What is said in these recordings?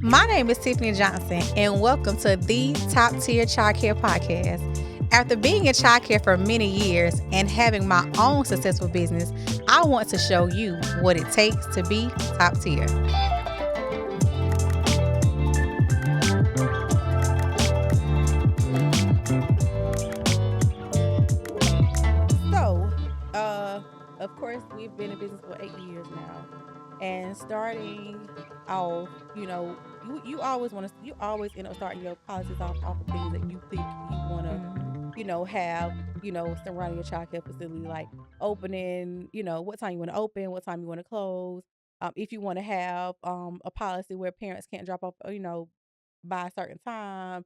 My name is Tiffany Johnson, and welcome to the Top Tier Childcare Podcast. After being in childcare for many years and having my own successful business, I want to show you what it takes to be top tier. So, of course, we've been in business for 8 years now, and starting off, you always want to, you always end up starting your policies off of things that you think you want to, have, surrounding your childcare facility, like opening, what time you want to open, what time you want to close. If you want to have a policy where parents can't drop off, by a certain time,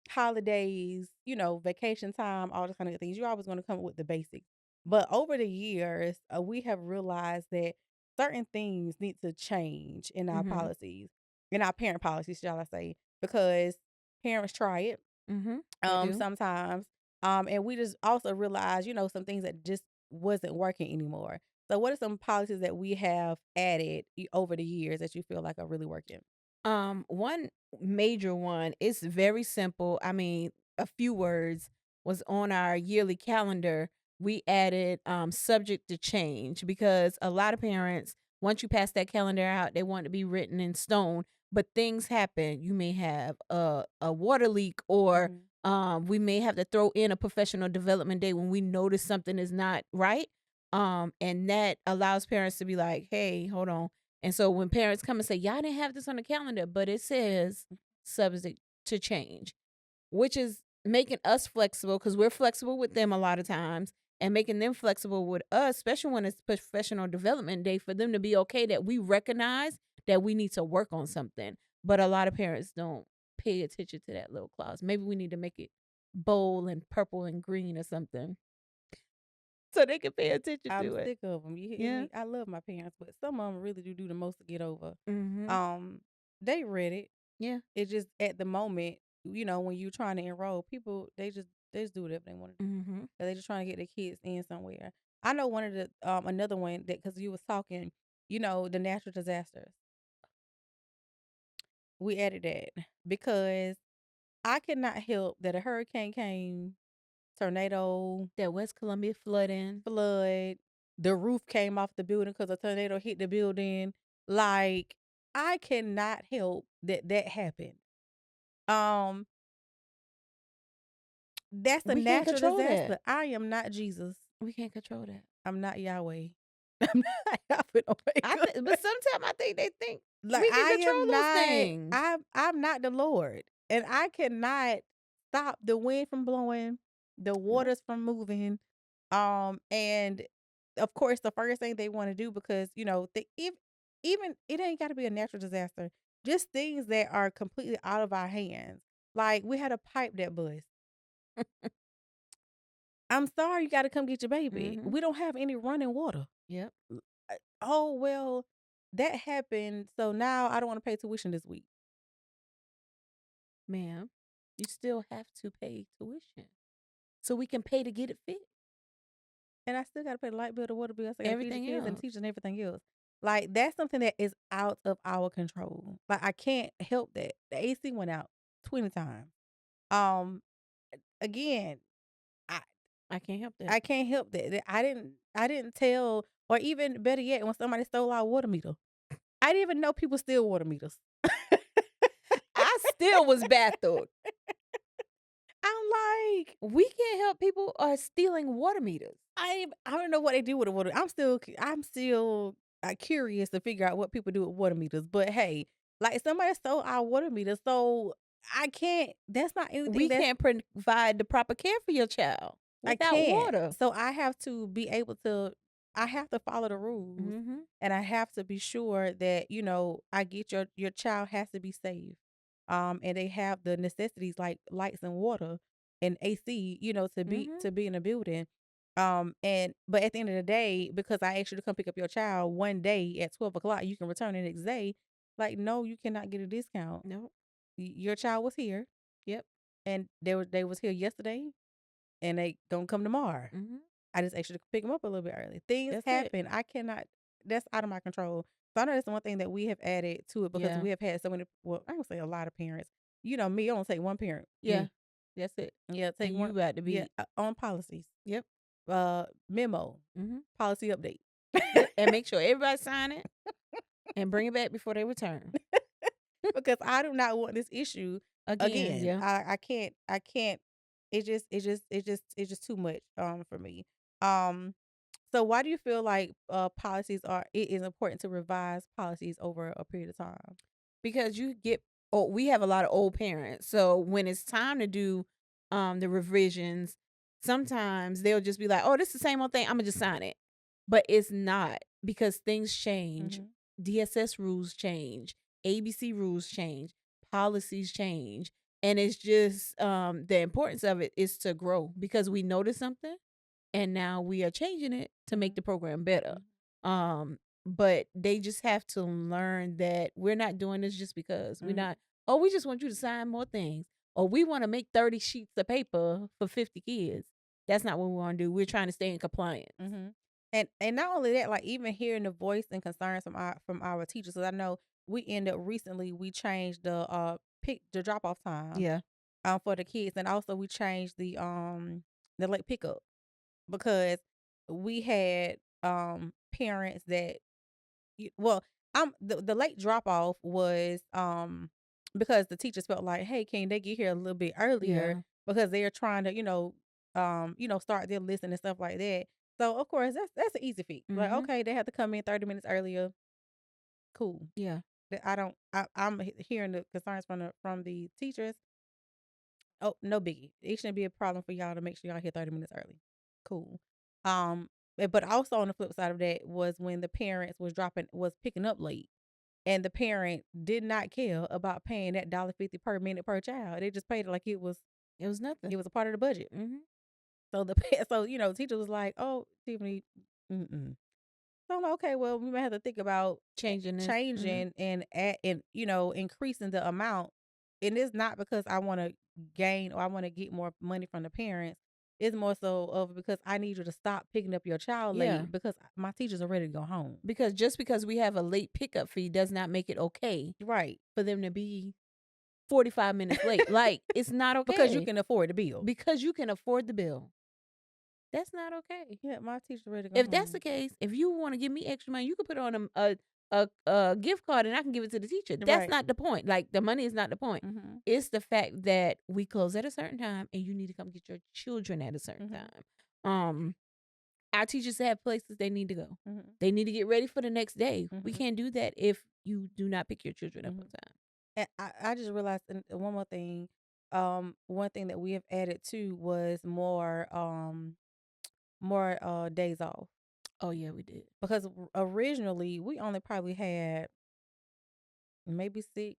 holidays, vacation time, all those kind of things. You're always going to come up with the basics. But over the years, we have realized that certain things need to change in our policies, in our parent policies, shall I say, because parents try it sometimes. And we just also realize, some things that just wasn't working anymore. So what are some policies that we have added over the years that you feel like are really working? One major one is very simple. I mean, a few words was on our yearly calendar. We added subject to change because a lot of parents, once you pass that calendar out, they want it to be written in stone. But things happen. You may have a water leak, or we may have to throw in a professional development day when we notice something is not right. And that allows parents to be like, "Hey, hold on." And so when parents come and say, "Y'all didn't have this on the calendar," but it says subject to change, which is making us flexible because we're flexible with them a lot of times, and making them flexible with us, especially when it's professional development day, for them to be okay that we recognize that we need to work on something. But a lot of parents don't pay attention to that little clause. Maybe we need to make it bold and purple and green or something so they can pay attention I'm to it. sick of them. You hear Yeah. me? I love my parents, but some of them really do the most to get over. Mm-hmm. They read it. Yeah. It's just at the moment, when you're trying to enroll people, they just do whatever they want to do. Mm-hmm. They're just trying to get their kids in somewhere. I know one of the another one that, because you was talking, the natural disasters. We added that because I cannot help that a hurricane came, tornado, That West Columbia flooding. flood, the roof came off the building because a tornado hit the building. Like, I cannot help that happened. Um, that's a We can't natural control that. disaster. I am not Jesus. We can't control that. I'm not Yahweh. I'm not Alpha and Omega. But sometimes I think they think Like, we can I control am those not. things. I'm not the Lord, and I cannot stop the wind from blowing, the Nope. waters from moving. And of course, the first thing they want to do, because if even it ain't got to be a natural disaster, just things that are completely out of our hands. Like, we had a pipe that bust. I'm sorry, you got to come get your baby. Mm-hmm. We don't have any running water. Yep. Oh well, that happened. So now I don't want to pay tuition this week. Ma'am, you still have to pay tuition. So we can pay to get it fixed. And I still gotta pay the light bill, the water bill. I still gotta feed the Everything kids and the else. teachers and everything else. Like, that's something that is out of our control. Like, I can't help that. The AC went out 20 times. Um, again, I I can't help that. I can't help that. I didn't tell, or even better yet, when somebody stole our water meter. I didn't even know people steal water meters. I still was baffled. I'm like, We can't help people are stealing water meters. I don't know what they do with the water. I'm still curious to figure out what people do with water meters. But hey, like, somebody stole our water meter, so I can't. That's not anything. We That's can't provide the proper care for your child I without can't. water. So I have to be able to. I have to follow the rules, Mm-hmm. and I have to be sure that I get your child has to be safe. And they have the necessities like lights and water and AC. To be Mm-hmm. to be in a building. And but at the end of the day, because I asked you to come pick up your child one day at 12 o'clock, you can return the next day. Like, no, you cannot get a discount. Nope. Your child was here, Yep. and they was here yesterday, and they gonna come tomorrow. Mm-hmm. I just asked you to pick them up a little bit early. Things That's it. happen. I cannot. That's out of my control. So I know that's one thing that we have added to it because Yeah. we have had so many. Well, I would say a lot of parents. You know, me, I don't take one parent. Yeah. Me, That's it. yeah, take And you one. about to Yeah, be on policies. yep. Memo, Mhm. policy update. Yep. And make sure everybody sign it and bring it back before they return. Because I do not want this issue Again, again. yeah. I can't. It's just too much for me. Um, so why do you feel like policies are it is important to revise policies over a period of time? Because you get oh, we have a lot of old parents. So when it's time to do the revisions, sometimes they'll just be like, "Oh, this is the same old thing. I'm gonna just sign it." But it's not because things change. Mhm. DSS rules change, ABC rules change, policies change, and it's just the importance of it is to grow because we notice something and now we are changing it to make Mhm. the program better. Mhm. But they just have to learn that we're not doing this just because we're Mhm. not. Oh, we just want you to sign more things, or we want to make 30 sheets of paper for 50 kids. That's not what we want to do. We're trying to stay in compliance. Mhm. And not only that, like even hearing the voice and concerns from our teachers. Because I know we ended up recently we changed the drop off time Yeah. for the kids, and also we changed the late pickup because we had parents that well the late drop off was because the teachers felt like, hey, can they get here a little bit earlier Yeah. because they're trying to start their list and stuff like that. So of course that's an easy fix. Like, Mm-hmm. okay, they have to come in 30 minutes earlier. Cool. Yeah. I don't I'm hearing the concerns from the teachers. Oh, no biggie. It shouldn't be a problem for y'all to make sure y'all here 30 minutes early. Cool. But also on the flip side of that was when the parents was picking up late, and the parent did not care about paying that $1.50 per minute per child. They just paid it like It was nothing. it was a part of the budget. Mm-hmm. So the teacher was like, "Oh, Tiffany, mm-mm." So I'm like, okay, well, we might have to think about Changing this. Mm-hmm. changing and increasing the amount. And it's not because I want to gain or I want to get more money from the parents. It's more so of because I need you to stop picking up your child Yeah. late because my teachers are ready to go home. Because just because we have a late pickup fee does not make it okay Right. for them to be 45 minutes late. Like, it's not Because you okay can afford the bill. because you can afford the bill. That's not okay. Yeah, my teachers are ready to go If that's the home. case, if you want to give me extra money, you could put on a gift card and I can give it to the teacher. That's Right. not the point. Like, the money is not the point. Mm-hmm. It's the fact that we close at a certain time and you need to come get your children at a certain Mm-hmm. time. Our teachers have places they need to go. Mm-hmm. They need to get ready for the next day. We Mm-hmm. can't do that if you do not pick your children up Mm-hmm. on time. And I just realized one more thing. One thing that we have added to was more days off Oh yeah, we did. because originally we only probably had maybe 6,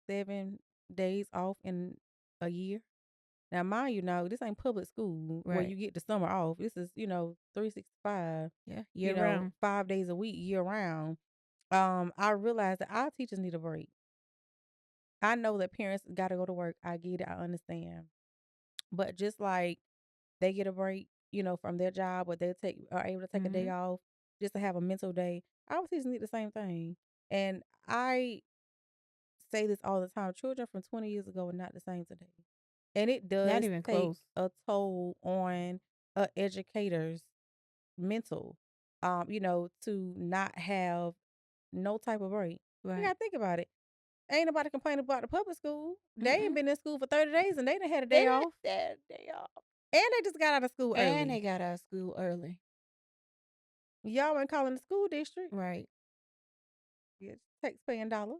7 days off in a year. Now, mind you, now this ain't public school where Right. you get the summer off. This is 365. Yeah. Year round. 5 days a week, year round. I realized that our teachers need a break. I know that parents got to go to work. I get it. I understand. But just like they get a break, from their job, or are able to take a day Mm-hmm. off just to have a mental day. Our teachers need the same thing. And I say this all the time: children from 20 years ago are not the same today, and it Not does even take close. a toll on educators' mental. To not have no type of break. You Right. gotta think about it. Ain't nobody complaining about the public school. They ain't Mm-mm. been in school for 30 days and they done had a They day didn't off. that day off. And they just got out of school And they early. got out of school early. Y'all ain't calling the school district. Right. It's taxpaying dollars.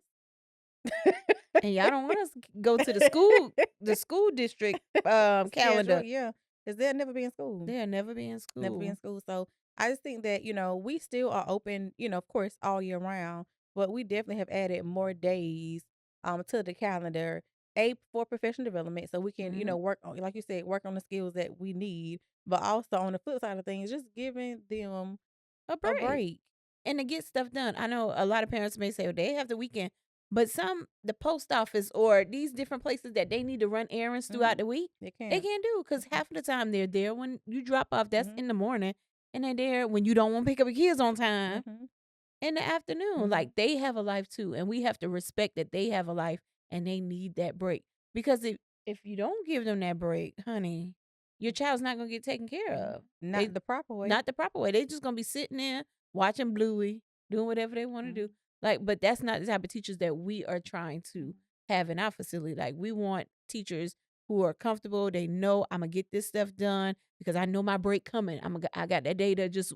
And y'all don't want us to go to the school district Schedule, calendar. yeah. Because they'll never be in school. They'll never be in Never be in school. school. So I just think that, we still are open, of course, all year round, but we definitely have added more days to the calendar, for professional development. So we can, Mm-hmm. work on, like you said, work on the skills that we need, but also on the flip side of things, just giving them A a break. break. And to get stuff done. I know a lot of parents may say, well, they have the weekend, but the post office or these different places that they need to run errands throughout Mm-hmm. the week, They they can. can't do because half of the time they're there when you drop off. That's Mm-hmm. in the morning, and they're there when you don't want to pick up your kids on time. Mm-hmm. in the afternoon. Mhm. Like they have a life too, and we have to respect that they have a life and they need that break. Because if you don't give them that break, honey, your child's not gonna get taken care Mhm. of. They Not the proper way. not the proper way. They just gonna be sitting there watching Bluey, doing whatever they want to do. Mhm. Like, but that's not the type of teachers that we are trying Mhm. to have in our facility. Like, we want teachers who are comfortable. They know I'm gonna get this stuff done because I know my break coming. I got that day to just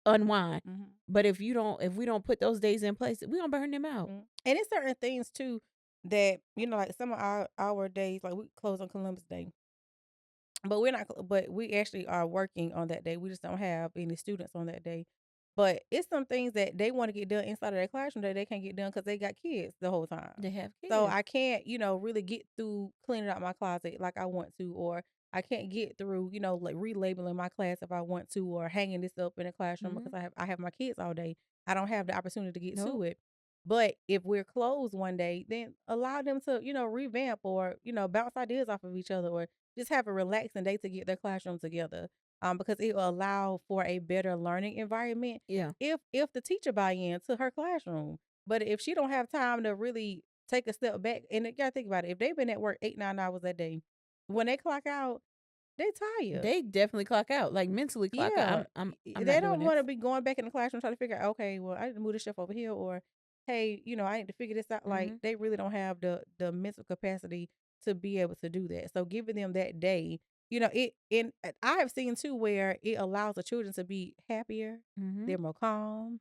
unwind. Mhm. But if we don't put those days in place, we gonna burn them out. And it's certain things too that like some of our days, like we close on Columbus Day, but we're not. But we actually are working on that day. We just don't have any students on that day. But it's some things that they want to get done inside of their classroom that they can't get done because they got kids the whole time. They have So kids. I can't, really get through cleaning out my closet like I want to, or I can't get through, like relabeling my class if I want to, or hanging this up in the classroom because Mhm. I have my kids all day. I don't have the opportunity to get to Nope. it. But if we're closed one day, then allow them to, revamp or, bounce ideas off of each other or just have a relaxing day to get their classroom together. Because it will allow for a better learning environment Yeah. if the teacher buy in to her classroom. But if she don't have time to really take a step back, and you gotta think about it, if they've been at work 8-9 hours a day, when they clock out, they tired. They definitely clock out, like mentally clock out. Yeah, I'm they not doing don't want to this. be going back in the classroom trying to figure out, okay, well, I need to move this stuff over here, or hey, I need to figure this out. Like Mhm. they really don't have the mental capacity to be able to do that. So giving them that day, it and I have seen too where it allows the children to be happier, Mhm. they're more calm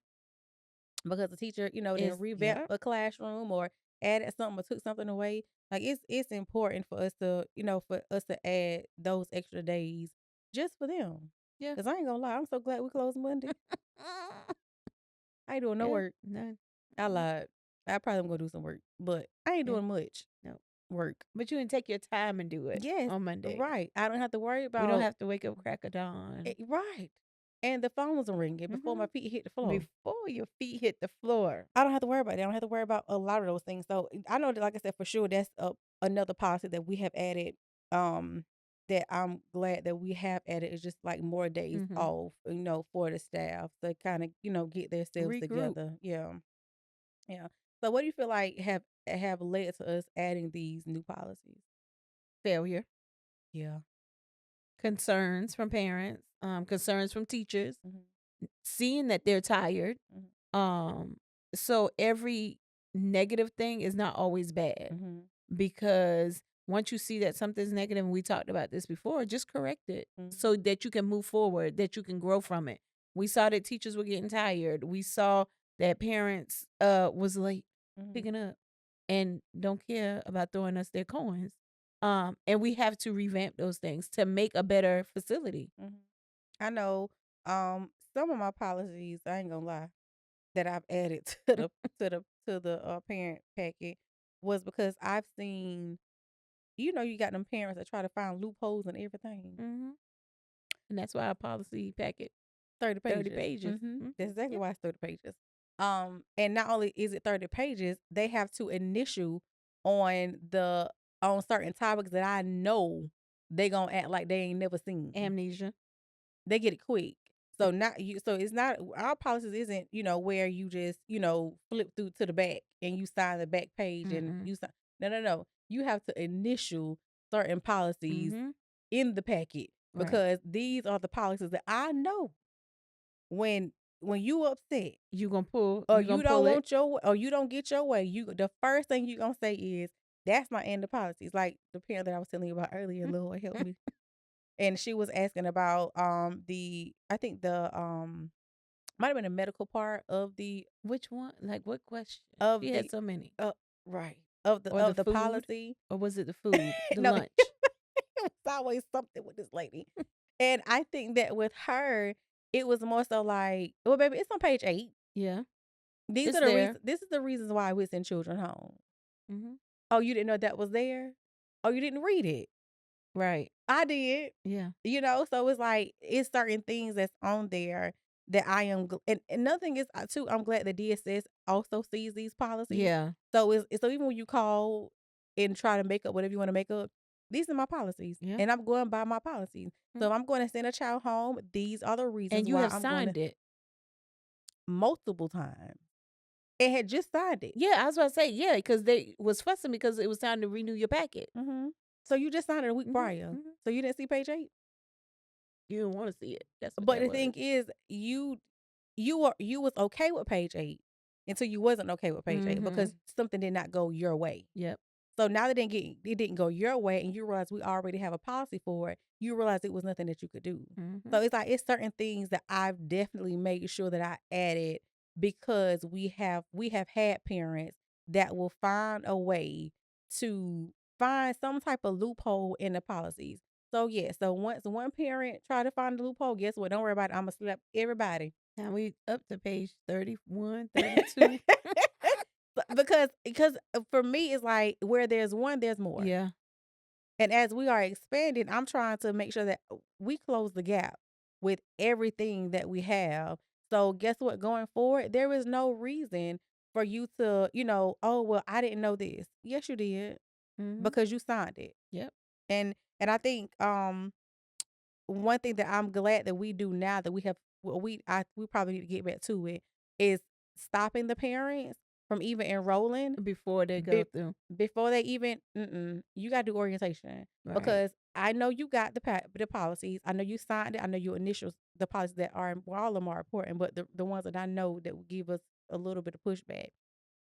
because the teacher, Is then revamped yeah. a classroom or added something or took something away. Like it's important for us to, for us to add those extra days just for them. Yeah. Cause I ain't gonna lie, I'm so glad we closed Monday. I ain't doing no Yeah. work. None. I lied. I probably am gonna do some work, but I ain't Yeah. doing much No. work. But you can take your time and do it Yes, on Monday. right. I don't have to worry We don't about have to wake up crack of dawn. right. And the phones are ringing before my Mhm. feet hit the floor. Before your feet hit the floor. I don't have to worry about that. I don't have to worry about a lot of those things. So I know that, like I said, for sure, that's another policy that we have added. Um, that I'm glad that we have added is just like more days Mhm. off, for the staff to kind of, get themselves Regroup. together. Yeah, yeah. So what do you feel like have led to us adding these new policies? Failure. Yeah. Concerns from parents. Concerns from teachers. Hmm. Seeing that they're tired. Hmm. Um, so every negative thing is not always bad. Hmm. Because once you see that something's negative, and we talked about this before, just correct it so that you can move forward, that you can grow from it. We saw that teachers were getting tired. We saw that parents was late Hmm. picking up and don't care about throwing us their coins. And we have to revamp those things to make a better facility. Hmm. I know. Some of my policies, I ain't gonna lie, that I've added to the parent packet was because I've seen, you got them parents that try to find loopholes and everything. Hmm. And that's why our policy packet 30 30 pages. pages. That's exactly Yeah. why it's 30 pages. And not only is it 30 pages, they have to initial on the on certain topics that I know they gonna act like they ain't never seen. Amnesia. They get it quick. So it's not our policies isn't, where you just, flip through to the back and you sign the back page and Mm-mm. you sign. No, no, no. You have to initial certain policies Mm-hmm. in the packet Right. because these are the policies that I know when you upset You gonna pull. or You you gonna don't pull it. want or you don't get your way, the first thing you gonna say is that's my end of policies. Like the parent that I was telling you about earlier, Lord help me. And she was asking about the I think the might have been a medical part Which one? Like what question? of She had the so many. uh right of the Or the of the food, policy. or was it the food? The No, lunch. it was always something with this lady. And I think that with her, it was more so like, well, baby, it's on page 8. Yeah, These it's are the there. reasons. This is the reasons why we send children home. Hmm. Oh, you didn't know that was there? Oh, you didn't read it? Right. I did. Yeah. So it's like it's certain things that's on there that I am. And another thing is too, I'm glad the DSS also sees these policies. Yeah. So even when you call and try to make up whatever you want to make up, these are my policies, Yeah. and I'm going by my policies. Mm. So if I'm going to send a child home, these are the reasons And you why have I'm going to. signed it. multiple times and had just signed it. Yeah, I was about to say, yeah, because they was fussing because it was time to renew your packet. Mm-hmm. So you just signed it a week Mhm, prior. mhm. So you didn't see page 8. You didn't want to see it. That's what But that the was. thing is, you was okay with page 8 until you wasn't okay with page 8 because Mhm. something did not go your way. Yep. So now that it didn't go your way, and you realize we already have a policy for it, you realize it was nothing that you could do. Mhm. So it's like it's certain things that I've definitely made sure that I added because we have had parents that will find a way to find some type of loophole in the policies. So yeah, so once one parent try to find the loophole, guess what? Don't worry about it. I'm gonna slap everybody. Now we up to page 31, 32. Because for me it's like where there's one, there's more. Yeah. And as we are expanding, I'm trying to make sure that we close the gap with everything that we have. So guess what? Going forward, there is no reason for you to, oh well, I didn't know this. Yes, you did Mhm. because you signed it. Yep. And I think one thing that I'm glad that we do now that we have well, we probably need to get back to it is stopping the parents from even enrolling Before they go be- through. before they even you got to do orientation Right. because I know you got the policies. I know you signed it. I know you initials the policies that are well, all of them are important, but the ones that I know that will give us a little bit of pushback.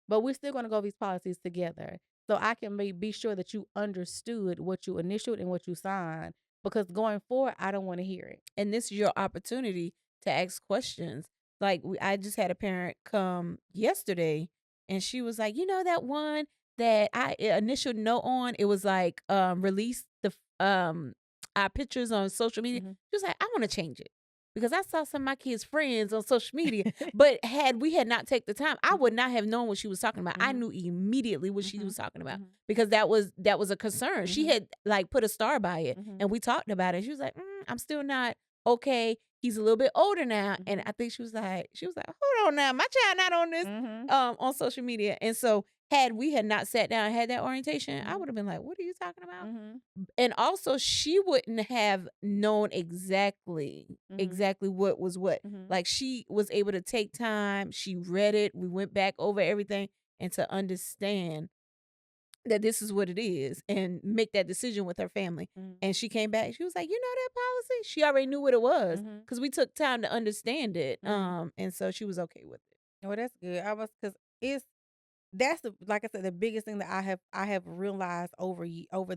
But we're still going to go over these policies together. So I can be sure that you understood what you initialed and what you signed. Because going forward, I don't want to hear it. And this is your opportunity to ask questions. Like I just had a parent come yesterday, and she was like, "You know that one that I initial note on? It was like release the our pictures on social media." Mhm. She was like, "I want to change it." Because I saw some of my kids' friends on social media, but had we had not taken the time, I would not have known what she was talking about. I Mhm. knew immediately what she Mhm. was talking about Mhm. because that was a concern. She Mhm. had like put a star by it, Mhm. and we talked about it. She was like, "I'm still not okay. He's a little bit older now," and Mhm. I think she was like, "Hold on now, my child not on this Mhm. on social media." And so had we had not sat down and had that orientation, I Mhm. would have been like, "What are you talking about?" Mhm. And also she wouldn't have known Mhm. exactly what was what. Mhm. Like she was able to take time, she read it, we went back over everything and to understand that this is what it is and make that decision with her family. Mhm. And she came back, she was like, "You know that policy?" She already knew what it was Mhm. because we took time to understand it. Mhm. And so she was okay with it. Well, that's good. I was because it's that's like I said, the biggest thing that I have realized over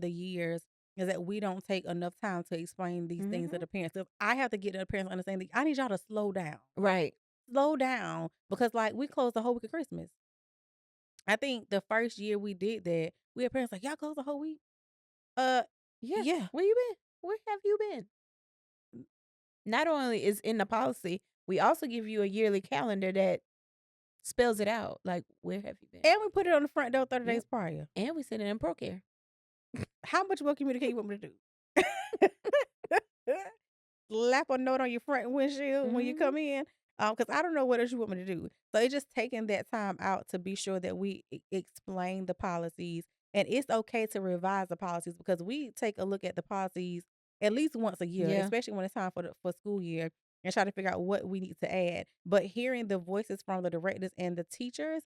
the years is that we don't take enough time to explain these things to Mhm. the parents. So I have to get the parents to understand that I need y'all to Right. slow down because like we closed the whole week of Christmas. I think the first year we did that, we had parents like y'all closed the whole week. Uh, Yeah. yeah. Where you been? Where have you been? Not only is in the policy, we also give you a yearly calendar that spells it out. Like, where have you been? And we put it on the front door 30 Yep. days prior. And we send it in pro care. How much more communication you want me to do? Slap a note on your front windshield when you Mhm. come in. Because I don't know what else you want me to do. So it's just taking that time out to be sure that we explain the policies, and it's okay to revise the policies because we take a look at the policies at least once a year, Yeah. especially when it's time for school year, and try to figure out what we need to add. But hearing the voices from the directors and the teachers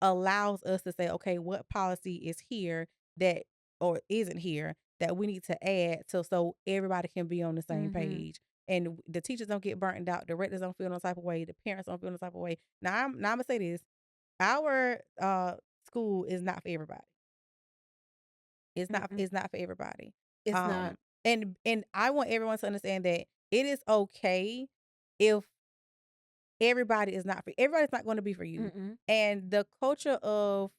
allows us to say, okay, what policy is here that or isn't here that we need to add so everybody can be on the same Mhm. page and the teachers don't get burnt out, the directors don't feel no type of way, the parents don't feel no type of way. Now I'm gonna say this: our school is not for everybody. It's not. Mm-mm. It's not for everybody. It's not. Um, and I want everyone to understand that it is okay if everybody's not going to be for you, Mm-mm. and the culture of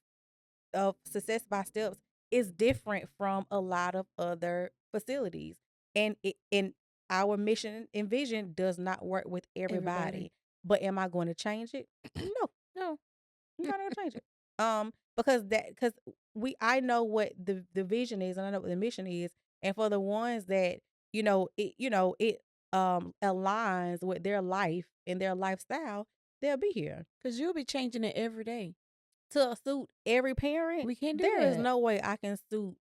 success by steps is different from a lot of other facilities. And our mission and vision does not work with Everybody. everybody. But am I going to change it? No, No. I'm not going to change it. Because I know what the vision is and I know what the mission is. And for the ones that, it aligns with their life and their lifestyle, they'll be here. Because you'll be changing it every day. To suit every parent, We can't do there is that. no way I can suit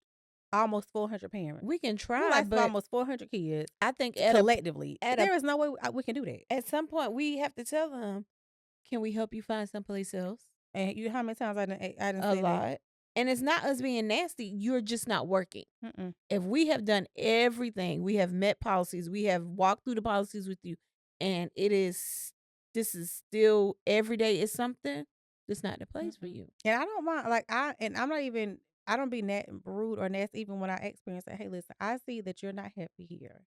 almost 400 parents. We can We try, like but almost 400 kids I think collectively. at a There is no way we can do that. at some point we have to tell them Can we help you find someplace else? And how many times I didn't A say that? lot. And it's not us being nasty. You're just not working. Mm-mm. If we have done everything, we have met policies, we have walked through the policies with you, and this is still every day is something, it's not the place for you. And I don't mind, I'm not even, I don't be rude or nasty even when I experience it. Hey, listen, I see that you're not happy here.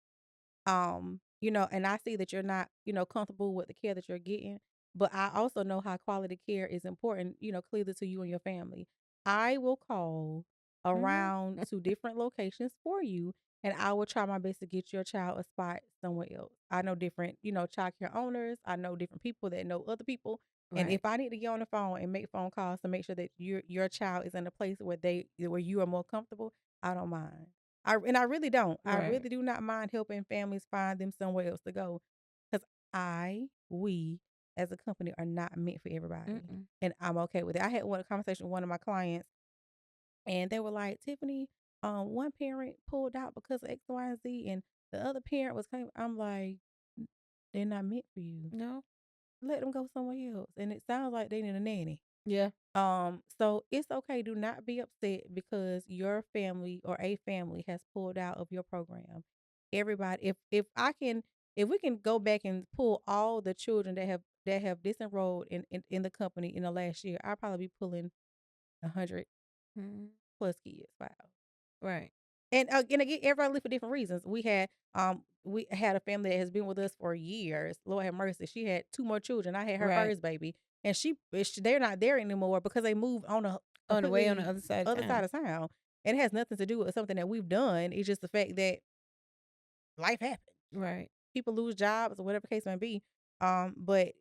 And I see that you're not, comfortable with the care that you're getting, but I also know how quality care is important, clearly to you and your family. I will call around to different locations for you, and I will try my best to get your child a spot somewhere else. I know different, child care owners. I know different people that know other people. And Right. if I need to get on the phone and make phone calls to make sure that your child is in a place where you are more comfortable, I don't mind. I really don't. I Right. really do not mind helping families find them somewhere else to go, because we as a company are not meant for everybody, Mm-mm. and I'm okay with it. I had one conversation with one of my clients, and they were like, Tiffany, one parent pulled out because of X, Y, and Z, and the other parent was coming. I'm like, they're not meant for you. No. Let them go somewhere else. And it sounds like they need a nanny. Yeah. So it's okay. Do not be upset because your family or a family has pulled out of your program. Everybody, if we can go back and pull all the children that have disenrolled in the company in the last year, I'll probably be pulling 100 plus kids out. Right. And again, everybody live for different reasons. We had a family that has been with us for years. Lord have mercy. She had 2 more children. I had her Right. first baby, and they're not there anymore because they moved on a On the way on completely the other side of other town. side of town. And it has nothing to do with something that we've done. It's just the fact that life happens. Right. People lose jobs or whatever the case may be. But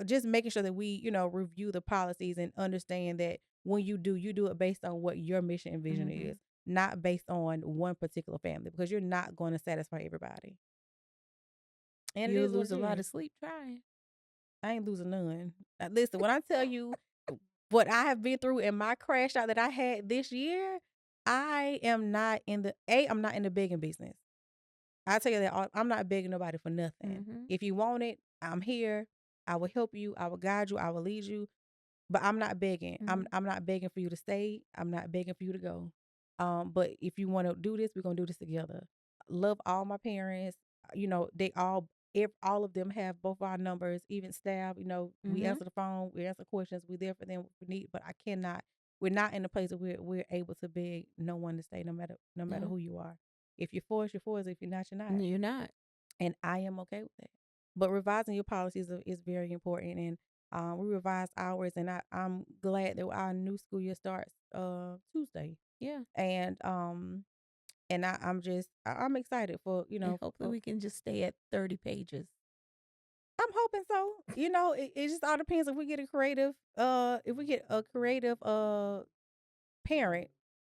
just making sure that we, review the policies and understand that when you do it based on what your mission and vision is, not based on one particular family, because you're not going to satisfy everybody. And it You'll is what lose it a lot is. of sleep trying. I ain't losing none. Listen, when I tell you what I have been through and my crash out that I had this year, I am not I'm not in the begging business. I tell you that I'm not begging nobody for nothing. If you want it, I'm here. I will help you. I will guide you. I will lead you. But I'm not begging. I'm not begging for you to stay. I'm not begging for you to go. But if you want to do this, we're gonna do this together. Love all my parents. They all of them have both our numbers, even staff. We answer the phone, we answer questions, we're there for them if we need. But I cannot. We're not in a place where we're able to beg no one to stay, no matter who you are. If you're for us, you're for us. If you're not, you're not. You're not. And I am okay with that. But revising your policies is very important, and we revised ours, and I'm glad that our new school year starts Tuesday. Yeah. And I'm excited for And hopefully we can just stay at 30 pages. I'm hoping so. It just all depends if we get a creative parent,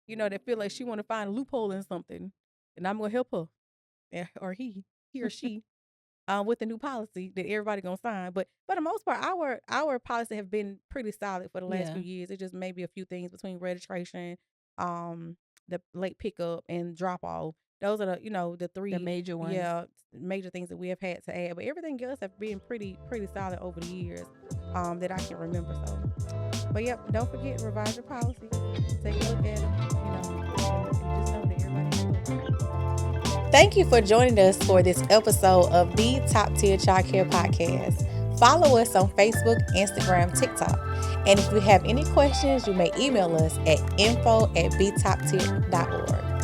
that feel like she want to find a loophole in something, and I'm gonna help her, or he or she. With the new policy that everybody gonna sign, but for the most part, our policy have been pretty solid for the last few years. It just may be a few things between registration, the late pickup and drop off. Those are the 3 major ones. Major things that we have had to add. But everything else have been pretty solid over the years, that I can remember. So, but yep, don't forget, revise your policies, take a look at them. And just know that everybody knows. Thank you for joining us for this episode of the Top Tier Childcare Podcast. Follow us on Facebook, Instagram, TikTok. And if you have any questions, you may email us at info@btoptier.org.